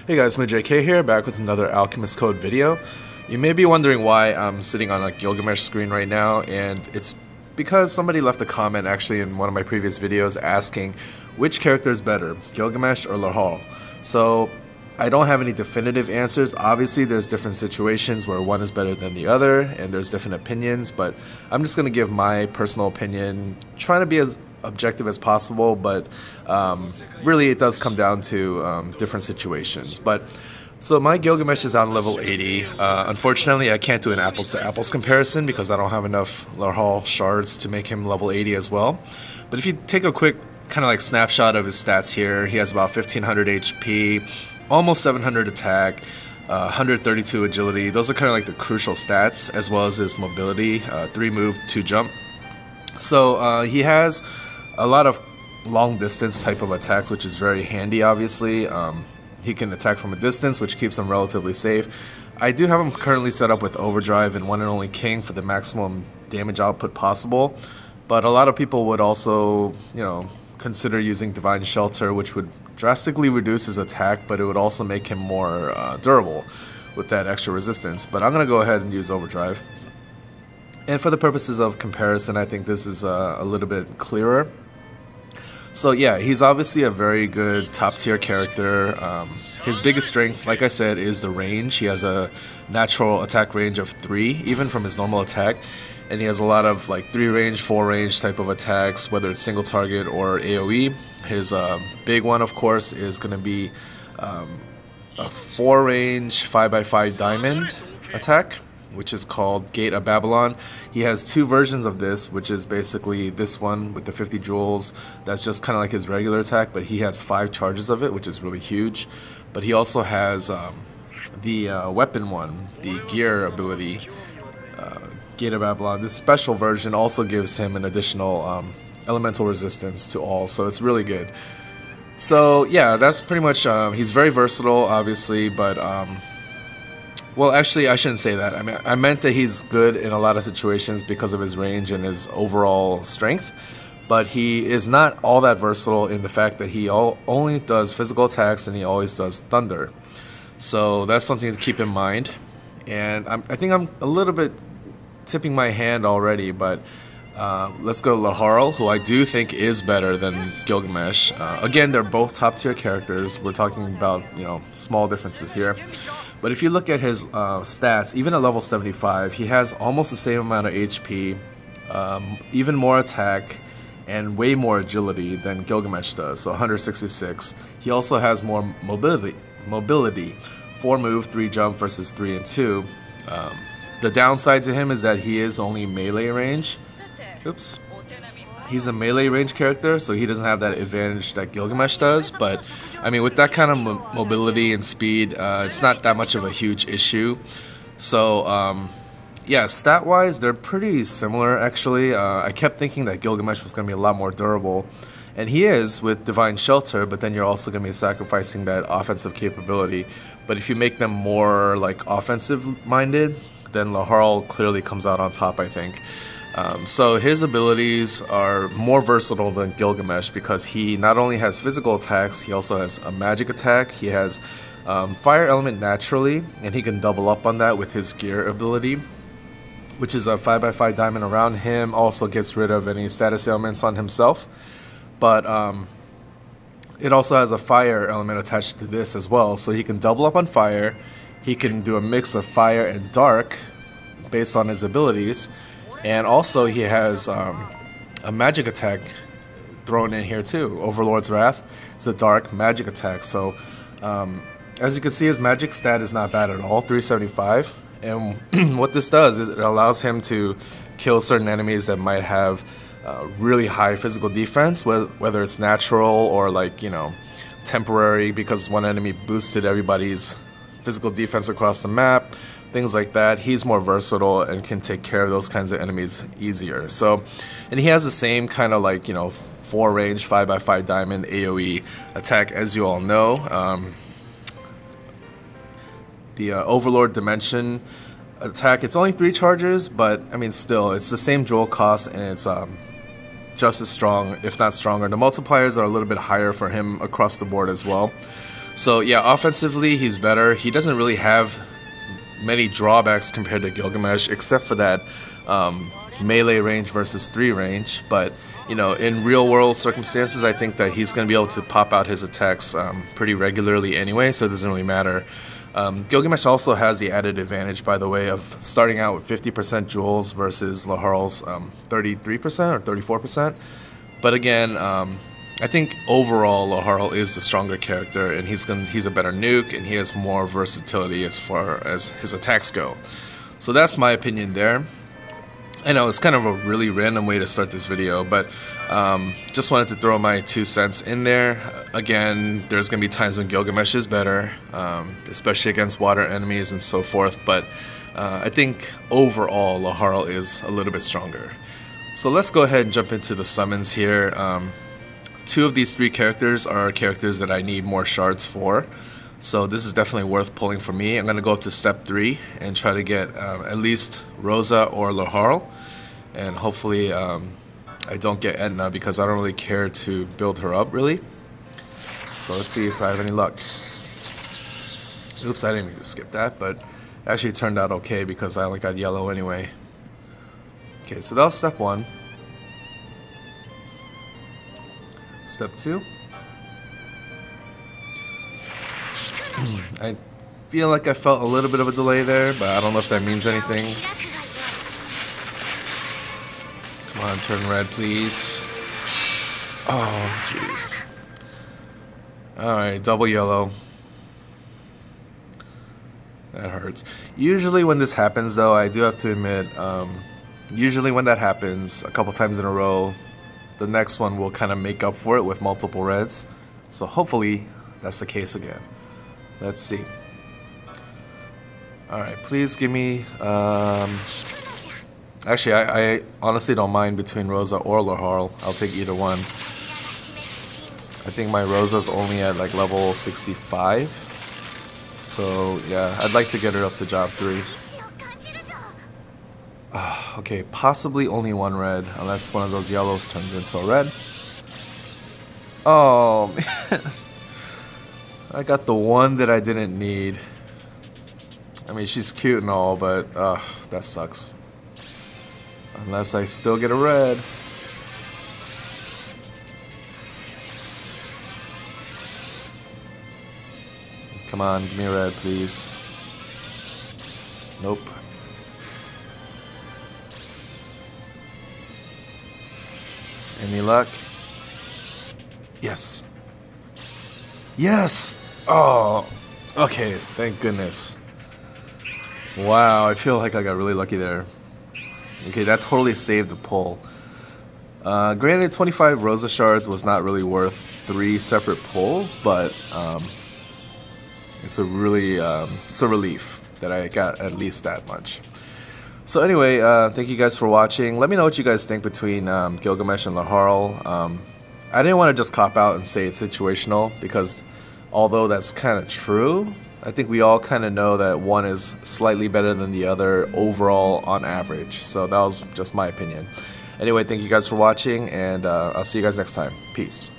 Hey guys, JK here, back with another Alchemist Code video. You may be wondering why I'm sitting on a Gilgamesh screen right now, and it's because somebody left a comment actually in one of my previous videos asking which character is better, Gilgamesh or Laharl. So I don't have any definitive answers. Obviously there's different situations where one is better than the other, and there's different opinions, but I'm just going to give my personal opinion, trying to be as objective as possible, but really it does come down to different situations. But so my Gilgamesh is on level 80. Unfortunately, I can't do an apples to apples comparison because I don't have enough Laharl shards to make him level 80 as well. But if you take a quick kind of like snapshot of his stats here, he has about 1500 HP, almost 700 attack, 132 agility. Those are kind of like the crucial stats, as well as his mobility, 3 move, 2 jump. So he has a lot of long distance type of attacks, which is very handy. Obviously he can attack from a distance, which keeps him relatively safe. I do have him currently set up with overdrive and one and only king for the maximum damage output possible, but a lot of people would also, you know, consider using divine shelter, which would drastically reduce his attack, but it would also make him more durable with that extra resistance. But I'm gonna go ahead and use overdrive, and for the purposes of comparison, I think this is a little bit clearer. So yeah, he's obviously a very good top tier character. His biggest strength, like I said, is the range. He has a natural attack range of 3, even from his normal attack. And he has a lot of like 3 range, 4 range type of attacks, whether it's single target or AoE. His big one, of course, is going to be a 4 range 5x5 diamond attack, which is called Gate of Babylon. He has 2 versions of this, which is basically this one with the 50 joules. That's just kind of like his regular attack, but he has 5 charges of it, which is really huge. But he also has the weapon one, the gear ability, Gate of Babylon. This special version also gives him an additional elemental resistance to all, so it's really good. So yeah, that's pretty much, he's very versatile, obviously, but well, actually, I shouldn't say that. I mean, I meant that he's good in a lot of situations because of his range and his overall strength, but he is not all that versatile in the fact that he only does physical attacks and he always does thunder. So that's something to keep in mind. And I think I'm a little bit tipping my hand already, but let's go to Laharl, who I do think is better than Gilgamesh. Again, they're both top tier characters. We're talking about, you know, small differences here. But if you look at his stats, even at level 75, he has almost the same amount of HP, even more attack, and way more agility than Gilgamesh does, so 166. He also has more mobility, 4 move, 3 jump versus 3 and 2. The downside to him is that he is only melee range. Oops. He's a melee range character, so he doesn't have that advantage that Gilgamesh does, but I mean, with that kind of mobility and speed, it's not that much of a huge issue. So yeah, stat-wise, they're pretty similar actually. I kept thinking that Gilgamesh was going to be a lot more durable, and he is with divine shelter, but then you're also going to be sacrificing that offensive capability. But if you make them more like offensive minded, then Laharl clearly comes out on top, I think. So his abilities are more versatile than Gilgamesh because he not only has physical attacks, he also has a magic attack. He has fire element naturally, and he can double up on that with his gear ability, which is a 5x5 diamond around him. Also gets rid of any status ailments on himself. But it also has a fire element attached to this as well, so he can double up on fire. He can do a mix of fire and dark based on his abilities. And also he has a magic attack thrown in here too. Overlord's Wrath. It's a dark magic attack. So as you can see, his magic stat is not bad at all, 375. And what this does is it allows him to kill certain enemies that might have really high physical defense, whether it's natural or like, you know, temporary, because one enemy boosted everybody's physical defense across the map. Things like that. He's more versatile and can take care of those kinds of enemies easier. So, and he has the same kind of like, you know, 4 range 5x5 diamond AoE attack, as you all know. The Overlord Dimension attack, it's only 3 charges, but I mean still, it's the same jewel cost, and it's just as strong, if not stronger. The multipliers are a little bit higher for him across the board as well. So yeah, offensively he's better. He doesn't really have many drawbacks compared to Gilgamesh, except for that melee range versus 3 range. But you know, in real world circumstances, I think that he's going to be able to pop out his attacks pretty regularly anyway, so it doesn't really matter. Gilgamesh also has the added advantage, by the way, of starting out with 50% jewels versus Laharl's 33% or 34%. But again, I think overall Laharl is the stronger character, and he's a better nuke, and he has more versatility as far as his attacks go. So that's my opinion there. I know it's kind of a really random way to start this video, but just wanted to throw my 2 cents in there. Again, there's going to be times when Gilgamesh is better, especially against water enemies and so forth, but I think overall Laharl is a little bit stronger. So let's go ahead and jump into the summons here. 2 of these 3 characters are characters that I need more shards for, so this is definitely worth pulling for me. I'm going to go up to step 3 and try to get at least Rosa or Laharl, and hopefully I don't get Edna because I don't really care to build her up really. So let's see if I have any luck. Oops, I didn't mean to skip that, but actually it turned out okay because I only got yellow anyway. Okay, so that was step 1. Step 2. I feel like I felt a little bit of a delay there, but I don't know if that means anything. Come on, turn red, please. Oh, jeez. Alright, double yellow. That hurts. Usually when this happens, though, I do have to admit, usually when that happens a couple times in a row, the next one will kind of make up for it with multiple reds. So hopefully that's the case again. Let's see. Alright, please give me... Actually, I honestly don't mind between Rosa or Laharl. I'll take either one. I think my Rosa's only at like level 65. So yeah, I'd like to get her up to job 3. Okay, possibly only 1 red, unless one of those yellows turns into a red. Oh, man. I got the one that I didn't need. I mean, she's cute and all, but that sucks. Unless I still get a red. Come on, give me a red, please. Nope. Any luck? Yes. Yes! Oh, okay, thank goodness. Wow, I feel like I got really lucky there. Okay, that totally saved the pull. Granted, 25 Rosa shards was not really worth 3 separate pulls, but it's a really it's a relief that I got at least that much. So anyway, thank you guys for watching. Let me know what you guys think between Gilgamesh and Laharl. I didn't want to just cop out and say it's situational, because although that's kind of true, I think we all kind of know that one is slightly better than the other overall on average. So that was just my opinion. Anyway, thank you guys for watching, and I'll see you guys next time. Peace.